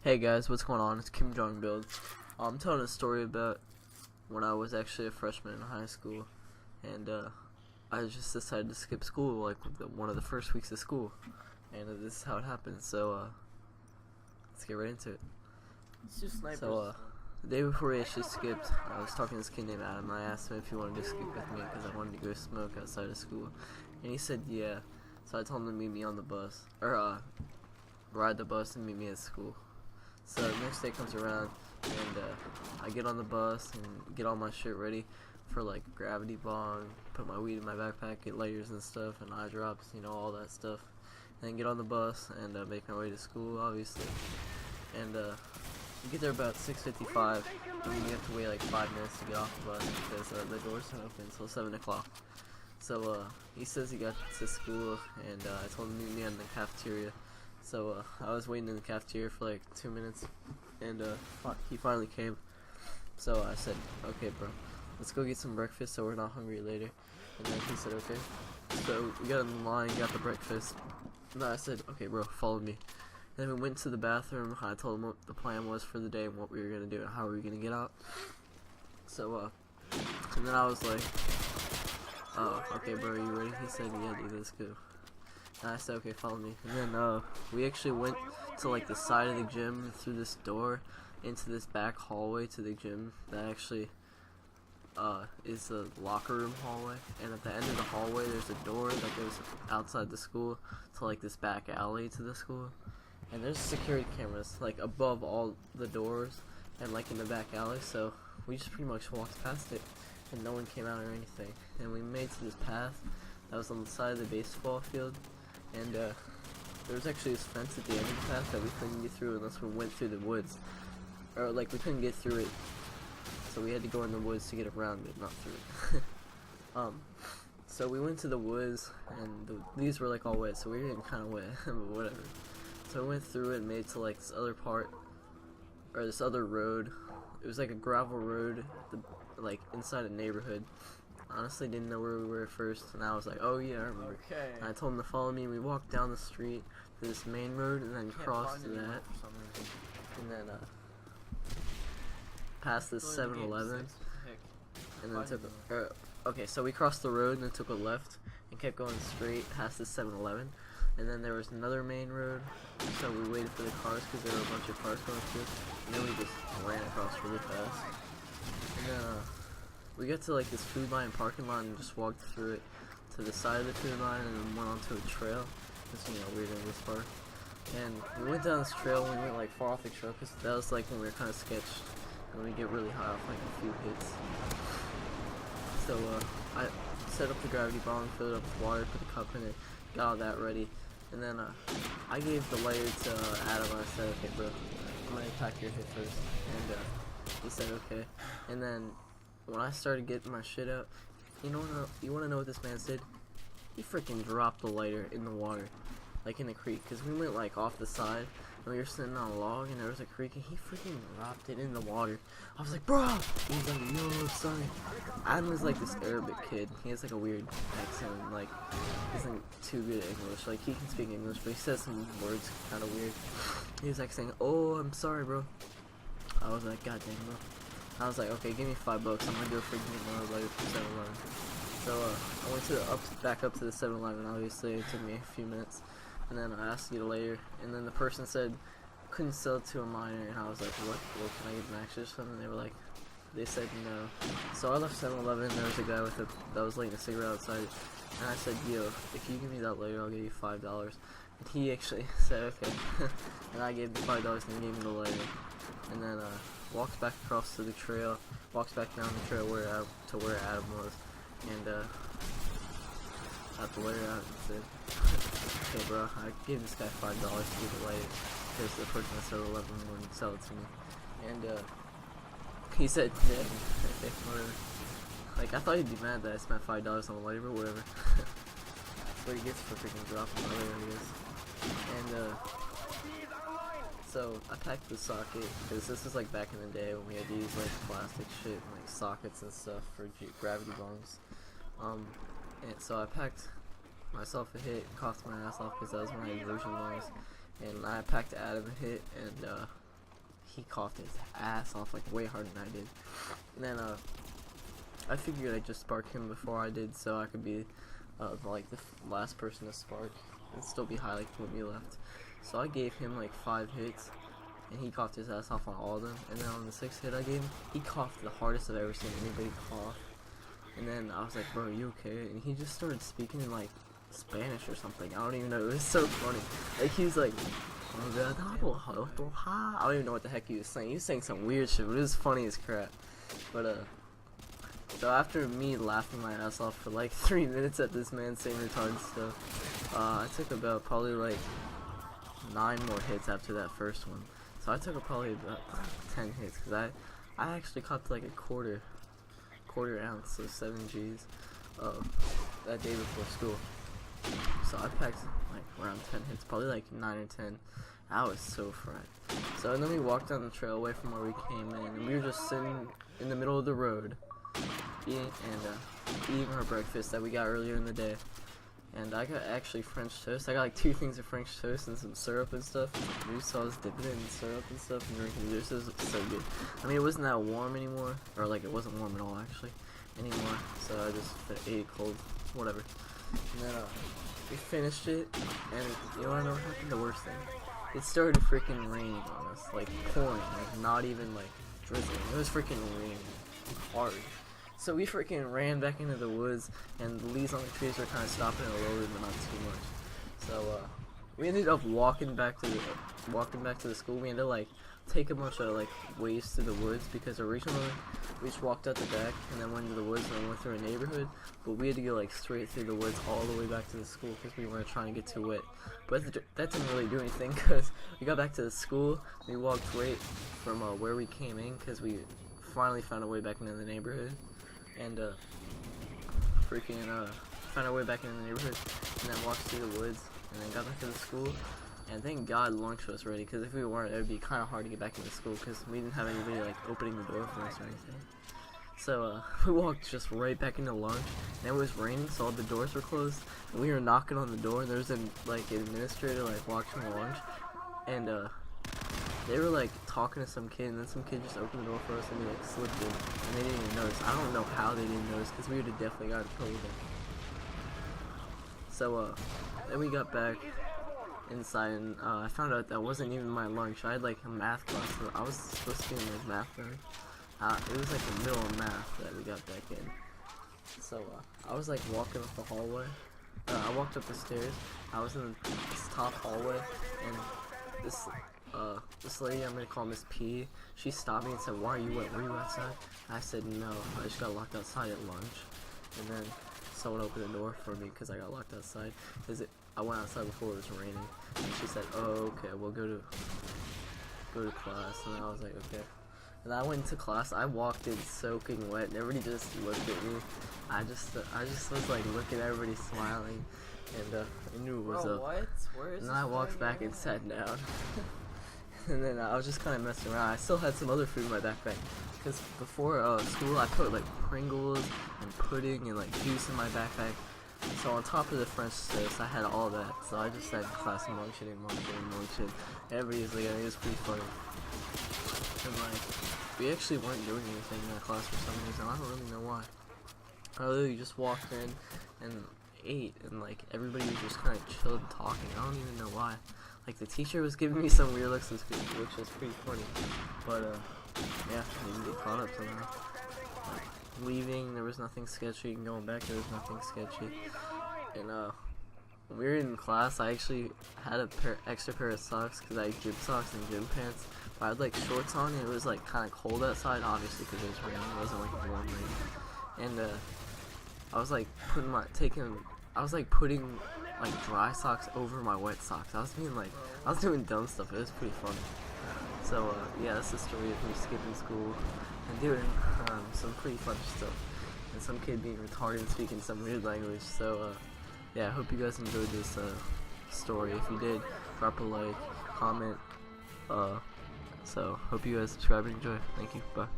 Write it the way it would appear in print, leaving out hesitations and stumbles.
Hey guys, what's going on? It's Kim Jong Build. I'm telling a story about when I was actually a freshman in high school, and I just decided to skip school like one of the first weeks of school, and this is how it happened. So let's get right into it. It's just snipers. So the day before we actually skipped, I was talking to this kid named Adam, and I asked him if he wanted to skip with me because I wanted to go smoke outside of school, and he said yeah. So I told him to meet me on the bus, or ride the bus and meet me at school. So the next day comes around, and I get on the bus and get all my shit ready for like gravity bong, put my weed in my backpack, get lighters and stuff, and eye drops, all that stuff. And then get on the bus and make my way to school, obviously. And we get there about 6:55, and we have to wait like 5 minutes to get off the bus because the doors don't open until 7 o'clock. So he says he got to school, and I told him to meet me in the cafeteria. So I was waiting in the cafeteria for like 2 minutes, and he finally came. So I said, okay bro, let's go get some breakfast so we're not hungry later. And then he said okay. So we got in line, got the breakfast, and then I said, okay bro, follow me. And then we went to the bathroom. I told him what the plan was for the day and what we were going to do and how we were going to get out. So and then I was like, oh, okay bro, you ready? He said, yeah dude, let's go. And I said, okay, follow me. And then we actually went to like the side of the gym through this door into this back hallway to the gym that actually is the locker room hallway. And at the end of the hallway there's a door that goes outside the school to like this back alley to the school. And there's security cameras like above all the doors and like in the back alley, so we just pretty much walked past it and no one came out or anything. And we made to this path that was on the side of the baseball field. And there was actually this fence at the end of the path that we couldn't get through unless we went through the woods. Or like we couldn't get through it, so we had to go in the woods to get around it, not through it. So we went to the woods, and the leaves were like all wet, so we were getting kind of wet, but whatever. So we went through it and made it to like this other part, or this other road. It was like a gravel road, like inside a neighborhood. Honestly didn't know where we were at first, and I was like, oh yeah, I remember. Okay. And I told him to follow me, and we walked down the street to this main road, and then crossed to that, and then past this 7-Eleven, and then took okay, so we crossed the road and then took a left and kept going straight past this 7-Eleven, and then there was another main road, so we waited for the cars because there were a bunch of cars going through, and then we just ran across really fast, and then we got to like this Food Lion parking lot and just walked through it to the side of the Food Lion and then went onto a trail. It's weird in this part. And we went down this trail and we went like far off the trail because that was like when we were kind of sketched and we get really high off like a few hits. So I set up the gravity bomb, filled it up with water, put the cup in it, got all that ready, and then I gave the lighter to Adam. I said, okay bro, I'm gonna attack your hit first, and he said okay. And then when I started getting my shit out, you wanna know what this man did? He freaking dropped the lighter in the water, like in the creek, cause we went like off the side, and we were sitting on a log, and there was a creek, and he freaking dropped it in the water. I was like, bro! He was like, yo, son. Adam is like this Arabic kid. He has like a weird accent, like he isn't too good at English. Like he can speak English, but he says some words kind of weird. He was like saying, oh, I'm sorry, bro. I was like, god dang, bro. I was like, okay, give me $5. I'm gonna go freaking get my lighter from 7-Eleven. So I went to back up to the 7-Eleven. Obviously, it took me a few minutes, and then I asked to get a lighter, and then the person said couldn't sell it to a minor, and I was like, what? Well, can I get an extra or something? They said no. So I left 7-Eleven. There was a guy that was lighting a cigarette outside, and I said, yo, if you give me that lighter, I'll give you $5. And he actually said okay, and I gave him $5 and he gave me the lighter, and then walked back across to the trail, walked back down the trail to where Adam was, and got the lighter out and said, okay bro, I gave this guy $5 to get the lighter because the person at 7-Eleven wouldn't sell it to me, and he said yeah, okay, whatever. Like I thought he'd be mad that I spent $5 on the lighter, but whatever. That's what he gets for freaking dropping the lighter, I guess. And so I packed the socket, because this is like back in the day when we had to use like plastic shit and like sockets and stuff for gravity bombs. And so I packed myself a hit, coughed my ass off because that was my version noise. And I packed Adam a hit, and he coughed his ass off like way harder than I did. And then I figured I'd just spark him before I did, so I could be like the last person to spark and still be high like when we left. So I gave him like 5 hits, and he coughed his ass off on all of them. And then on the 6th hit I gave him, he coughed the hardest I've ever seen anybody cough. And then I was like, bro, are you okay? And he just started speaking in like Spanish or something. I don't even know. It was so funny. Like he was like, I don't even know what the heck he was saying. He was saying some weird shit, but it was funny as crap. But so after me laughing my ass off for like 3 minutes at this man saying retarded stuff, I took about probably like 9 more hits after that first one. So I took probably about 10 hits, because I actually caught like a quarter ounce, so 7 G's, that day before school. So I packed like around 10 hits, probably like 9 or 10. I was so fried. So and then we walked down the trail away from where we came in, and we were just sitting in the middle of the road, eating our breakfast that we got earlier in the day. And I got actually French toast. I got like 2 things of French toast and some syrup and stuff. We sauce, dipping it in syrup and stuff, and drinking juice. It was so good. I mean, it wasn't that warm anymore, or like it wasn't warm at all actually anymore. So I just ate it cold, whatever. And then we finished it, and you know what happened? The worst thing. It started freaking raining on us, like pouring, like not even like drizzling. It was freaking raining hard. So we freaking ran back into the woods, and the leaves on the trees were kind of stopping it a little bit, but not too much. So we ended up walking back to the school. We ended up like take a bunch of like ways to the woods, because originally we just walked out the back and then went into the woods and then went through a neighborhood, but we had to go like straight through the woods all the way back to the school because we weren't trying to get too wet. But that didn't really do anything, because we got back to the school, we walked right from where we came in, because we finally found a way back into the neighborhood, and found our way back into the neighborhood, and then walked through the woods, and then got back to the school. And thank God lunch was ready, because if we weren't, it would be kind of hard to get back into school, because we didn't have anybody like opening the door for us or anything. So we walked just right back into lunch, and it was raining, so all the doors were closed, and we were knocking on the door, and there was an administrator like watching the lunch, and they were like talking to some kid, and then some kid just opened the door for us, and we like slipped in, and they didn't even notice. I don't know how they didn't notice, because we would have definitely got told them. So then we got back inside, and I found out that wasn't even my lunch. I had like a math class, so I was supposed to be in like math then. It was like the middle of math that we got back in. So I was like walking up the hallway. I walked up the stairs. I was in this top hallway, and this lady, I'm gonna call Miss P, she stopped me and said, "Why are you wet? Were you outside?" I said, "No, I just got locked outside at lunch." And then someone opened the door for me because I got locked outside. I went outside before it was raining, and she said, "Oh, okay, we'll go to class." And I was like, "Okay." And I went to class. I walked in soaking wet, and everybody just looked at me. I just was like looking at everybody smiling, and I knew it was up. What? Where is and then I walked back and sat down. And then I was just kind of messing around. I still had some other food in my backpack, because before school I put like Pringles and pudding and like juice in my backpack. So on top of the French toast, I had all that. So I just sat in class and munching and munching and munching. Everybody was looking at me. It was pretty funny. And like, we actually weren't doing anything in that class for some reason. I don't really know why. I literally just walked in and ate, and like everybody was just kind of chilled talking. I don't even know why. Like the teacher was giving me some weird looks, which was pretty funny. But yeah, we didn't get caught up somehow. Leaving, there was nothing sketchy, and going back, there was nothing sketchy. And when we were in class, I actually had a extra pair of socks, because I had gym socks and gym pants, but I had like shorts on, and it was like kind of cold outside, obviously, because it was raining. It wasn't like a warm rain. And I was like putting like dry socks over my wet socks. I was doing dumb stuff. It was pretty funny. So yeah, that's the story of me skipping school and doing some pretty fun stuff, and some kid being retarded and speaking some weird language. So yeah, I hope you guys enjoyed this story. If you did, drop a like, comment. So hope you guys subscribe and enjoy. Thank you. Bye.